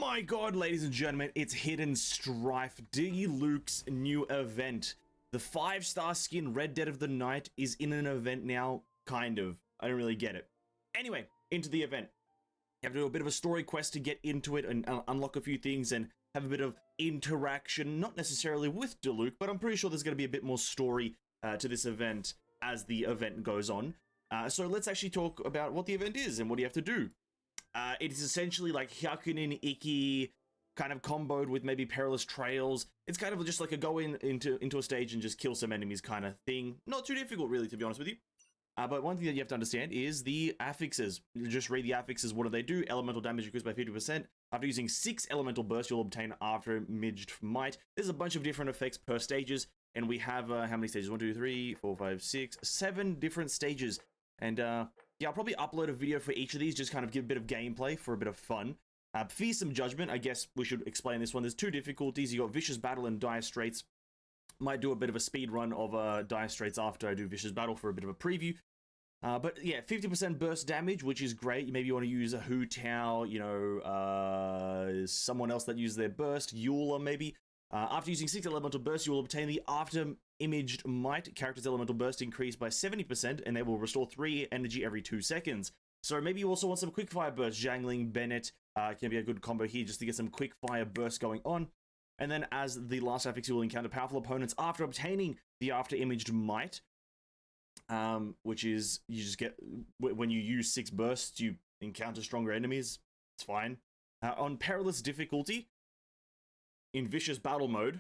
my god, ladies and gentlemen, it's Hidden Strife, Diluc's new event. The 5-star skin Red Dead of the Night is in an event now, kind of. I don't really get it. Anyway, into the event. You have to do a bit of a story quest to get into it and unlock a few things and have a bit of interaction, not necessarily with Diluc, but I'm pretty sure there's going to be a bit more story to this event as the event goes on. So let's actually talk about what the event is and what you have to do. It is essentially like Hyakunin Iki kind of comboed with maybe Perilous Trails. It's kind of just like a go into a stage and just kill some enemies kind of thing. Not too difficult, really, to be honest with you. But one thing that you have to understand is the affixes. You just read the affixes. What do they do? Elemental damage increased by 50%. After using 6 elemental bursts, you'll obtain After Imaged Might. There's a bunch of different effects per stages. And we have, how many stages? 1, 2, 3, 4, 5, 6, 7 different stages. And, yeah, I'll probably upload a video for each of these, just kind of give a bit of gameplay for a bit of fun. Fearsome Judgement, I guess we should explain this one. There's 2 difficulties. You got Vicious Battle and Dire Straits. Might do a bit of a speed run of Dire Straits after I do Vicious Battle for a bit of a preview. But yeah, 50% burst damage, which is great. Maybe you want to use a Hu Tao, you know, someone else that uses their burst, Eula maybe. After using 6 elemental bursts, you will obtain the After Imaged Might. Character's elemental burst increased by 70%, and they will restore 3 energy every 2 seconds. So maybe you also want some quickfire bursts. Jangling, Bennett can be a good combo here just to get some quickfire bursts going on. And then as the last affix, you will encounter powerful opponents after obtaining the After Imaged Might. Which is, you just get, when you use 6 bursts, you encounter stronger enemies. It's fine. On Perilous difficulty, in Vicious Battle mode,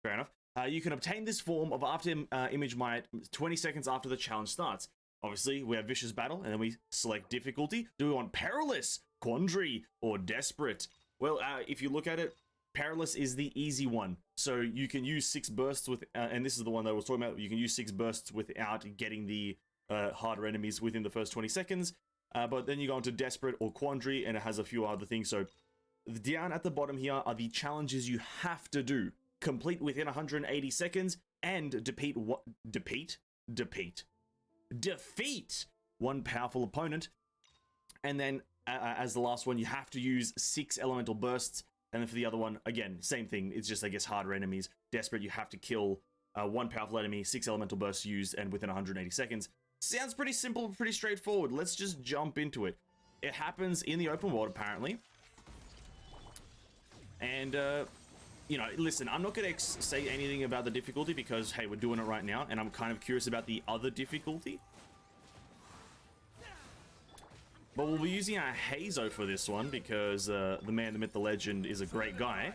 fair enough, you can obtain this form of After Image Might 20 seconds after the challenge starts. Obviously, we have Vicious Battle, and then we select difficulty. Do we want Perilous, Quandary, or Desperate? Well, if you look at it, Perilous is the easy one. So you can use 6 bursts with, and this is the one that I was talking about, you can use 6 bursts without getting the harder enemies within the first 20 seconds. But then you go into Desperate or Quandary, and it has a few other things. So down at the bottom here are the challenges you have to do. Complete within 180 seconds, and defeat one powerful opponent. And then as the last one, you have to use 6 elemental bursts. And then for the other one, again, same thing. It's just, I guess, harder enemies. Desperate, you have to kill 1 powerful enemy, 6 elemental bursts used, and within 180 seconds. Sounds pretty simple, pretty straightforward. Let's just jump into it. It happens in the open world, apparently. And, you know, listen, I'm not going to say anything about the difficulty because, hey, we're doing it right now, and I'm kind of curious about the other difficulty. But we'll be using our Hazo for this one because the man, the myth, the legend is a great guy.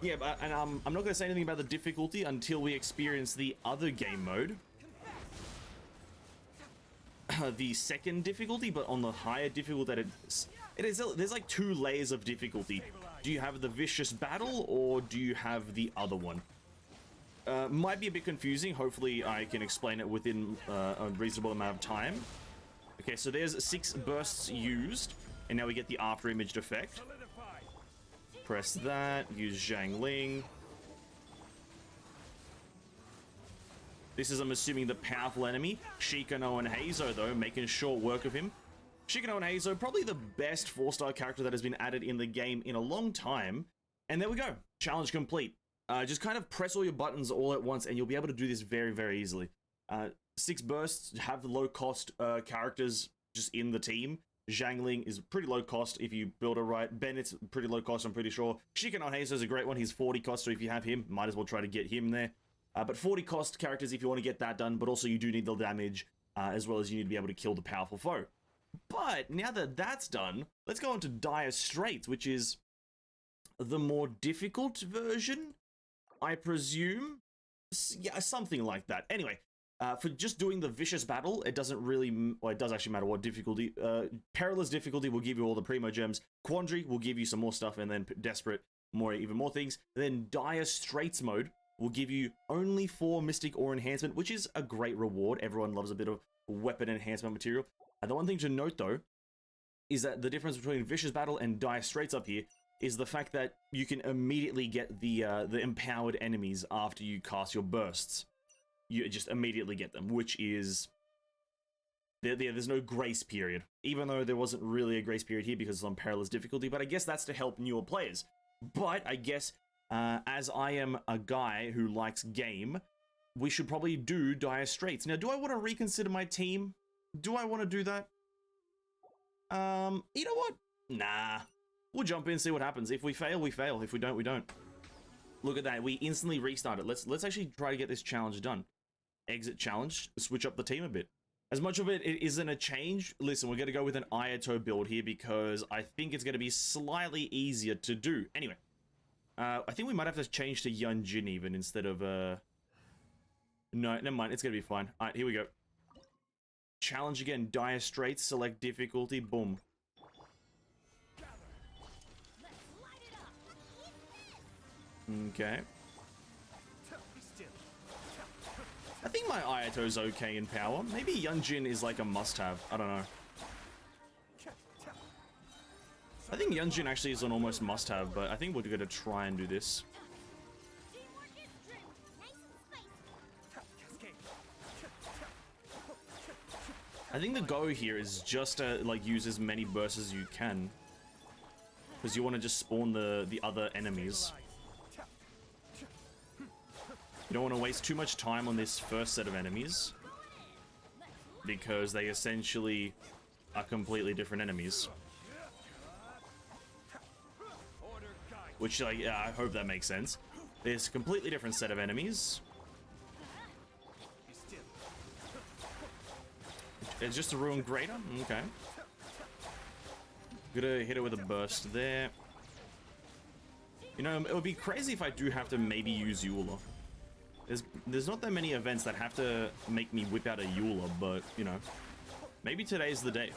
Yeah, but and I'm not going to say anything about the difficulty until we experience the other game mode. The second difficulty, but on the higher difficulty that there's like 2 layers of difficulty. Do you have the Vicious Battle or do you have the other one? Might be a bit confusing. Hopefully I can explain it within a reasonable amount of time. Okay, so there's 6 bursts used, and now we get the After Imaged effect. Press that, use Zhangling. This is, I'm assuming, the powerful enemy. Shikano and Hazo, though, making short work of him. Shikano and Hazo, probably the best 4-star character that has been added in the game in a long time. And there we go. Challenge complete. Just kind of press all your buttons all at once, and you'll be able to do this very, very easily. 6 bursts, have the low-cost characters just in the team. Zhangling is pretty low cost if you build it right. Bennett's pretty low cost, I'm pretty sure. Shikano Hazo is a great one. He's 40 cost, so if you have him, might as well try to get him there. But 40 cost characters if you want to get that done, but also you do need the damage, as well as you need to be able to kill the powerful foe. But now that that's done, let's go on to Dire Straits, which is the more difficult version, I presume. Yeah, something like that. Anyway, for just doing the Vicious Battle, it doesn't really, well, it does actually matter what difficulty. Perilous difficulty will give you all the Primo Gems. Quandary will give you some more stuff, and then Desperate, even more things. Then Dire Straits mode will give you only 4 Mystic Ore Enhancement, which is a great reward. Everyone loves a bit of weapon enhancement material. The one thing to note, though, is that the difference between Vicious Battle and Dire Straits up here is the fact that you can immediately get the empowered enemies after you cast your bursts. You just immediately get them, which is There's no grace period, even though there wasn't really a grace period here because it's on perilous difficulty, but I guess that's to help newer players. But I guess as I am a guy who likes game, we should probably do Dire Straits. Now, do I want to reconsider my team? Do I want to do that? You know what? Nah. We'll jump in and see what happens. If we fail, we fail. If we don't, we don't. Look at that. We instantly restart it. Let's actually try to get this challenge done. Exit challenge. Switch up the team a bit. As much of it isn't a change, listen, we're going to go with an Ayato build here because I think it's going to be slightly easier to do. Anyway, I think we might have to change to Yunjin even instead of... No, never mind. It's going to be fine. All right, here we go. Challenge again. Dire Straits. Select difficulty. Boom. Okay. I think my Ayato's okay in power. Maybe Yunjin is like a must-have. I don't know. I think Yunjin actually is an almost must-have, but I think we're going to try and do this. I think the go here is just to like use as many bursts as you can, because you want to just spawn the other enemies. You don't want to waste too much time on this first set of enemies, because they essentially are completely different enemies. Which, like, yeah, I hope that makes sense. There's a completely different set of enemies. It's just a ruined greater? Okay. Gonna hit it with a burst there. You know, it would be crazy if I do have to maybe use Eula. There's not that many events that have to make me whip out a Eula, but, you know, maybe today's the day.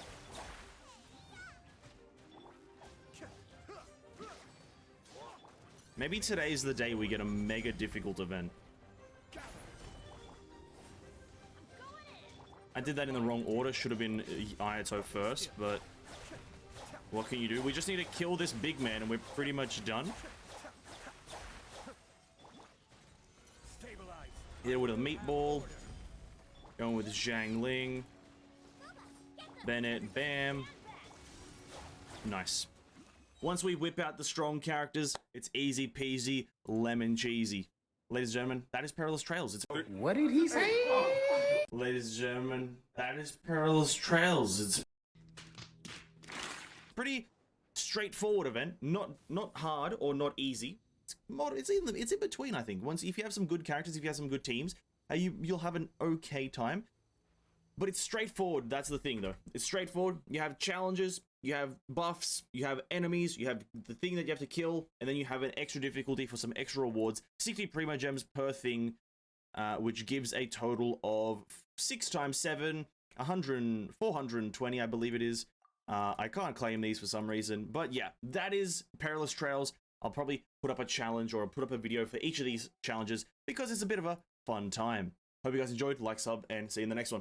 Maybe today's the day we get a mega difficult event. I did that in the wrong order. Should have been Ayato first, but what can you do? We just need to kill this big man and we're pretty much done. Hit with a meatball. Going with Zhang Ling. Bennett, bam. Nice. Once we whip out the strong characters, it's easy peasy, lemon cheesy. Ladies and gentlemen, that is Perilous Trails. It's What did he say? Ladies and gentlemen, that is Perilous Trails. It's pretty straightforward event, not hard or not easy. It's in between, I think. Once if you have some good characters, if you have some good teams, you'll have an okay time. But it's straightforward. That's the thing, though. It's straightforward. You have challenges, you have buffs, you have enemies, you have the thing that you have to kill, and then you have an extra difficulty for some extra rewards. 60 Primo Gems per thing, which gives a total of 6 times 7, 420, I believe it is. I can't claim these for some reason, but yeah, that is Perilous Trails. I'll probably put up a challenge or put up a video for each of these challenges because it's a bit of a fun time. Hope you guys enjoyed. Like, sub, and see you in the next one.